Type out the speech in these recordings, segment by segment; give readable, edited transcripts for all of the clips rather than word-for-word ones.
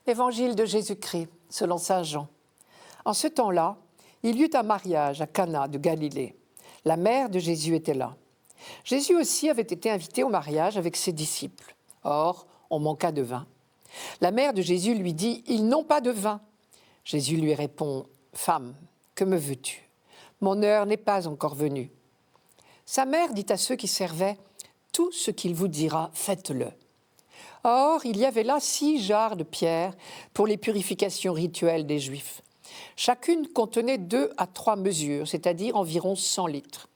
Évangile de Jésus-Christ, selon saint Jean. En ce temps-là, il y eut un mariage à Cana de Galilée. La mère de Jésus était là. Jésus aussi avait été invité au mariage avec ses disciples. Or, on manqua de vin. La mère de Jésus lui dit « Ils n'ont pas de vin ». Jésus lui répond « Femme, que me veux-tu ? Mon heure n'est pas encore venue. » Sa mère dit à ceux qui servaient « Tout ce qu'il vous dira, faites-le. » Or, il y avait là 6 jarres de pierre pour les purifications rituelles des Juifs. Chacune contenait 2 à 3 mesures, c'est-à-dire environ 100 litres.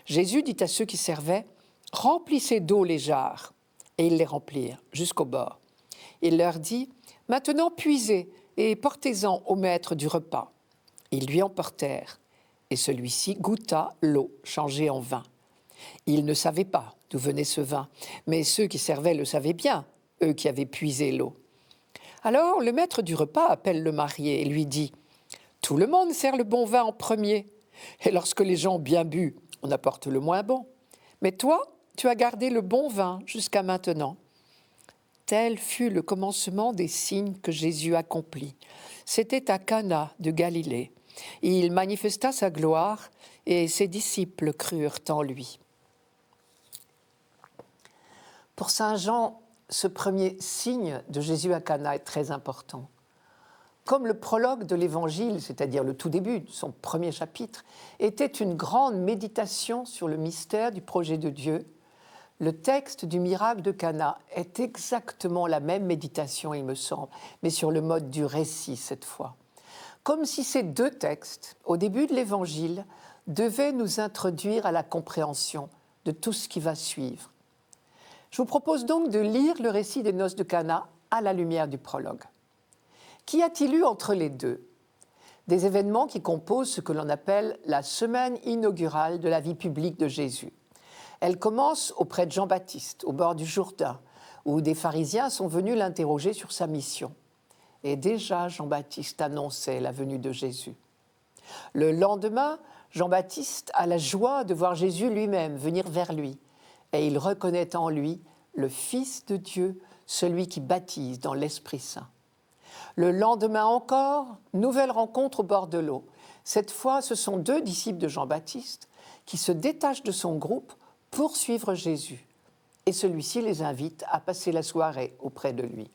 Jésus dit à ceux qui servaient « Remplissez d'eau les jarres ». Et ils les remplirent jusqu'au bord. Il leur dit « Maintenant puisez et portez-en au maître du repas. » Ils lui en portèrent, et celui-ci goûta l'eau changée en vin. Il ne savait pas d'où venait ce vin, mais ceux qui servaient le savaient bien, eux qui avaient puisé l'eau. Alors le maître du repas appelle le marié et lui dit « Tout le monde sert le bon vin en premier, et lorsque les gens ont bien bu, on apporte le moins bon. Mais toi, tu as gardé le bon vin jusqu'à maintenant. » Tel fut le commencement des signes que Jésus accomplit. C'était à Cana de Galilée. Il manifesta sa gloire et ses disciples crurent en lui. Pour saint Jean, ce premier signe de Jésus à Cana est très important. Comme le prologue de l'Évangile, c'est-à-dire le tout début de son premier chapitre, était une grande méditation sur le mystère du projet de Dieu, le texte du miracle de Cana est exactement la même méditation, il me semble, mais sur le mode du récit cette fois. Comme si ces 2 textes, au début de l'Évangile, devaient nous introduire à la compréhension de tout ce qui va suivre. Je vous propose donc de lire le récit des noces de Cana à la lumière du prologue. Qu'y a-t-il eu entre les 2 ? Des événements qui composent ce que l'on appelle la semaine inaugurale de la vie publique de Jésus. Elle commence auprès de Jean-Baptiste, au bord du Jourdain, où des pharisiens sont venus l'interroger sur sa mission. Et déjà, Jean-Baptiste annonçait la venue de Jésus. Le lendemain, Jean-Baptiste a la joie de voir Jésus lui-même venir vers lui. Et il reconnaît en lui le Fils de Dieu, celui qui baptise dans l'Esprit Saint. Le lendemain encore, nouvelle rencontre au bord de l'eau. Cette fois, ce sont 2 disciples de Jean-Baptiste qui se détachent de son groupe pour suivre Jésus. Et celui-ci les invite à passer la soirée auprès de lui.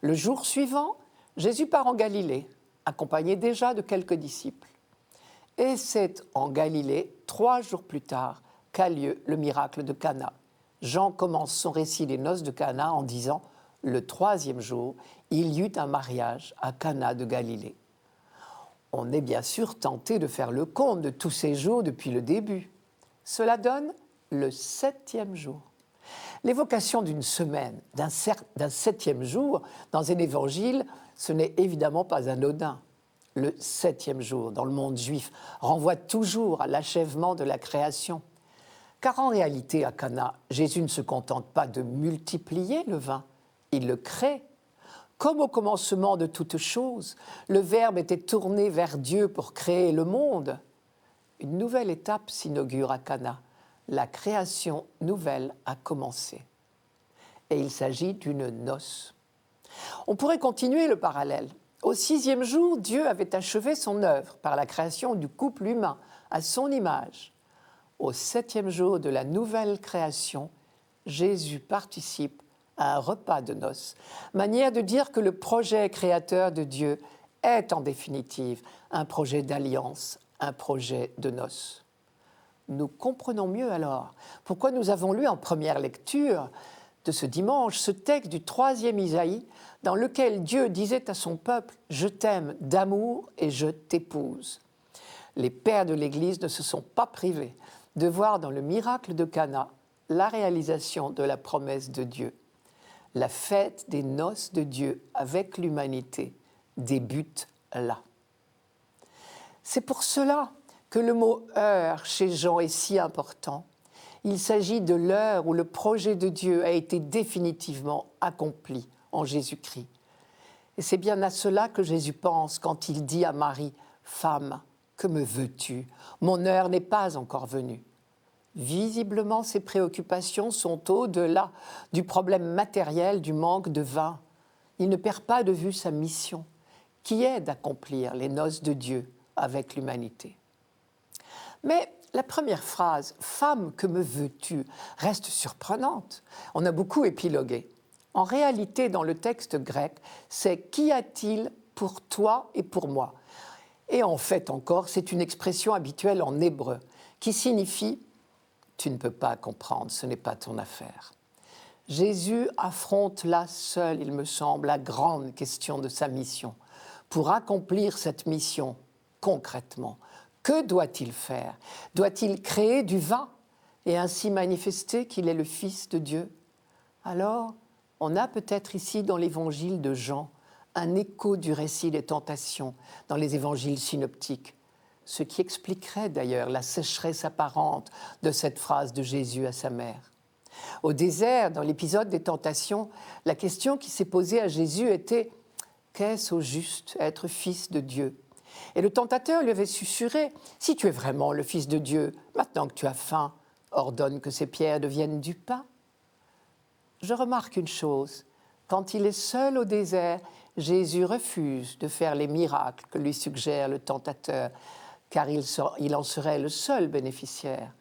Le jour suivant, Jésus part en Galilée, accompagné déjà de quelques disciples. Et c'est en Galilée, 3 jours plus tard, qu'a lieu le miracle de Cana. Jean commence son récit des noces de Cana en disant « Le 3e jour, il y eut un mariage à Cana de Galilée. » On est bien sûr tenté de faire le compte de tous ces jours depuis le début. Cela donne le 7e jour. L'évocation d'une semaine, d'un 7e jour, dans un évangile, ce n'est évidemment pas anodin. Le 7e jour, dans le monde juif, renvoie toujours à l'achèvement de la création. Car en réalité, à Cana, Jésus ne se contente pas de multiplier le vin, il le crée. Comme au commencement de toute chose, le Verbe était tourné vers Dieu pour créer le monde. Une nouvelle étape s'inaugure à Cana. La création nouvelle a commencé. Et il s'agit d'une noce. On pourrait continuer le parallèle. Au 6e jour, Dieu avait achevé son œuvre par la création du couple humain à son image. Au 7e jour de la nouvelle création, Jésus participe à un repas de noces, manière de dire que le projet créateur de Dieu est en définitive un projet d'alliance, un projet de noces. Nous comprenons mieux alors pourquoi nous avons lu en première lecture de ce dimanche ce texte du 3e Isaïe dans lequel Dieu disait à son peuple « Je t'aime d'amour et je t'épouse ». Les pères de l'Église ne se sont pas privés de voir dans le miracle de Cana la réalisation de la promesse de Dieu. La fête des noces de Dieu avec l'humanité débute là. C'est pour cela que le mot « heure » chez Jean est si important. Il s'agit de l'heure où le projet de Dieu a été définitivement accompli en Jésus-Christ. Et c'est bien à cela que Jésus pense quand il dit à Marie « Femme, que me veux-tu ? Mon heure n'est pas encore venue. » Visiblement, ses préoccupations sont au-delà du problème matériel du manque de vin. il ne perd pas de vue sa mission, qui est d'accomplir les noces de Dieu avec l'humanité. Mais la première phrase, « Femme, que me veux-tu » reste surprenante. On a beaucoup épilogué. En réalité, dans le texte grec, c'est « Qu'y a-t-il pour toi et pour moi ?» Et en fait encore, c'est une expression habituelle en hébreu qui signifie « Tu ne peux pas comprendre, ce n'est pas ton affaire ». Jésus affronte là seul, il me semble, la grande question de sa mission. Pour accomplir cette mission concrètement, que doit-il faire? Doit-il créer du vin et ainsi manifester qu'il est le Fils de Dieu? Alors, on a peut-être ici dans l'évangile de Jean un écho du récit des tentations dans les évangiles synoptiques, ce qui expliquerait d'ailleurs la sécheresse apparente de cette phrase de Jésus à sa mère. Au désert, dans l'épisode des tentations, la question qui s'est posée à Jésus était « Qu'est-ce au juste, être fils de Dieu ?» Et le tentateur lui avait susurré « Si tu es vraiment le Fils de Dieu, maintenant que tu as faim, ordonne que ces pierres deviennent du pain. » Je remarque une chose, quand il est seul au désert, Jésus refuse de faire les miracles que lui suggère le tentateur, car il en serait le seul bénéficiaire.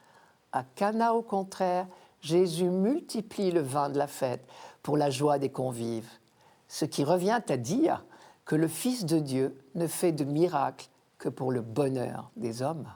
À Cana, au contraire, Jésus multiplie le vin de la fête pour la joie des convives, ce qui revient à dire que le Fils de Dieu ne fait de miracles que pour le bonheur des hommes.